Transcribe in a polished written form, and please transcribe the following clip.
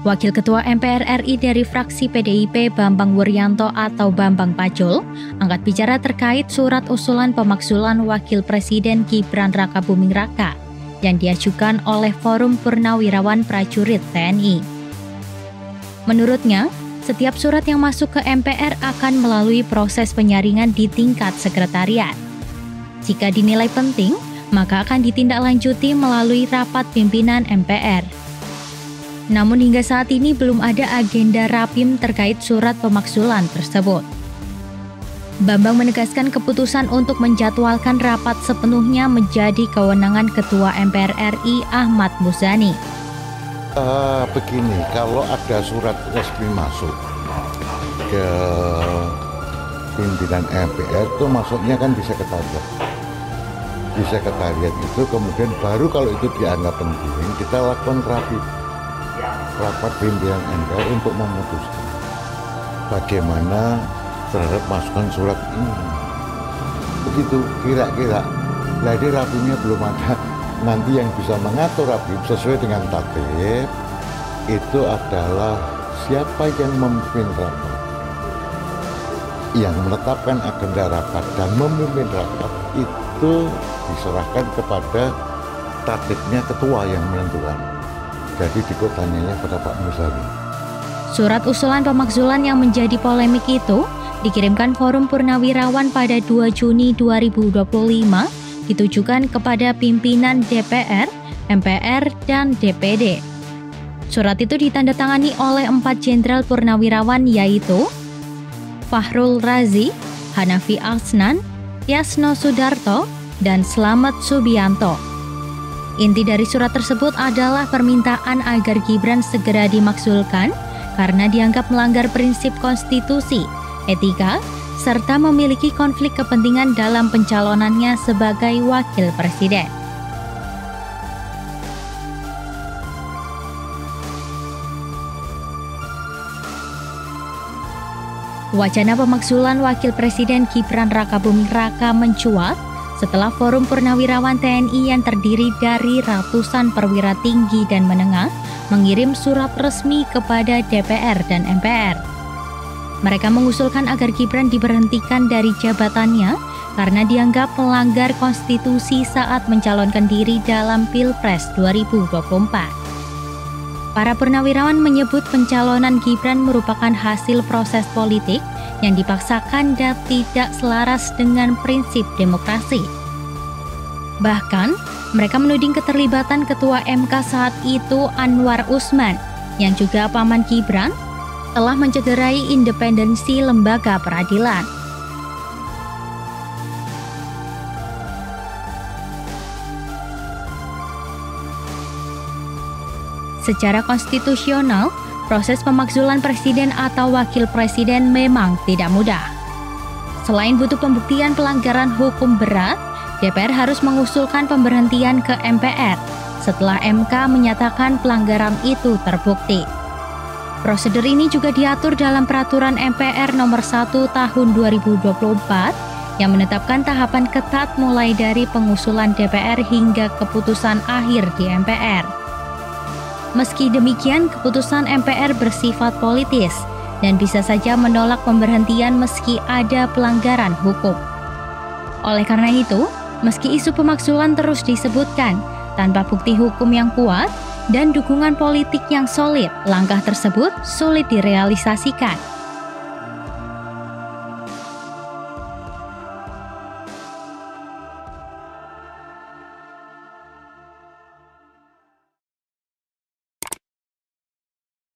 Wakil Ketua MPR RI dari fraksi PDIP Bambang Wuryanto atau Bambang Pacul angkat bicara terkait surat usulan pemakzulan Wakil Presiden Gibran Rakabuming Raka yang diajukan oleh Forum Purnawirawan Prajurit TNI. Menurutnya, setiap surat yang masuk ke MPR akan melalui proses penyaringan di tingkat sekretariat. Jika dinilai penting, maka akan ditindaklanjuti melalui rapat pimpinan MPR. Namun hingga saat ini belum ada agenda rapim terkait surat pemakzulan tersebut. Bambang menegaskan keputusan untuk menjadwalkan rapat sepenuhnya menjadi kewenangan Ketua MPR RI Ahmad Muzani. Begini, kalau ada surat resmi masuk ke pimpinan MPR itu masuknya kan di sekretariat. Di sekretariat itu kemudian baru kalau itu dianggap penting kita lakukan rapat pimpinan MPR untuk memutuskan bagaimana terhadap masukan surat ini. Begitu kira-kira. Jadi rapimnya belum ada. Nanti yang bisa mengatur rapim sesuai dengan tatib itu adalah siapa yang memimpin rapat, yang menetapkan agenda rapat dan memimpin rapat itu diserahkan kepada tatibnya ketua yang menentukan. Jadi dikotanya pada Pak Muzani. Surat usulan pemakzulan yang menjadi polemik itu dikirimkan Forum Purnawirawan pada 2 Juni 2025 ditujukan kepada pimpinan DPR, MPR, dan DPD. Surat itu ditandatangani oleh 4 jenderal purnawirawan yaitu Fahrul Razi, Hanafi Asnan, Yasno Sudarto, dan Slamet Subianto. Inti dari surat tersebut adalah permintaan agar Gibran segera dimakzulkan karena dianggap melanggar prinsip konstitusi, etika, serta memiliki konflik kepentingan dalam pencalonannya sebagai wakil presiden. Wacana pemakzulan Wakil Presiden Gibran Rakabuming Raka mencuat setelah Forum Purnawirawan TNI yang terdiri dari ratusan perwira tinggi dan menengah mengirim surat resmi kepada DPR dan MPR. Mereka mengusulkan agar Gibran diberhentikan dari jabatannya karena dianggap melanggar konstitusi saat mencalonkan diri dalam Pilpres 2024. Para purnawirawan menyebut pencalonan Gibran merupakan hasil proses politik yang dipaksakan dan tidak selaras dengan prinsip demokrasi. Bahkan, mereka menuding keterlibatan Ketua MK saat itu Anwar Usman, yang juga paman Gibran, telah mencederai independensi lembaga peradilan. Secara konstitusional, proses pemakzulan presiden atau wakil presiden memang tidak mudah. Selain butuh pembuktian pelanggaran hukum berat, DPR harus mengusulkan pemberhentian ke MPR setelah MK menyatakan pelanggaran itu terbukti. Prosedur ini juga diatur dalam Peraturan MPR Nomor 1 Tahun 2024 yang menetapkan tahapan ketat mulai dari pengusulan DPR hingga keputusan akhir di MPR. Meski demikian, keputusan MPR bersifat politis dan bisa saja menolak pemberhentian meski ada pelanggaran hukum. Oleh karena itu, meski isu pemakzulan terus disebutkan, tanpa bukti hukum yang kuat dan dukungan politik yang solid, langkah tersebut sulit direalisasikan.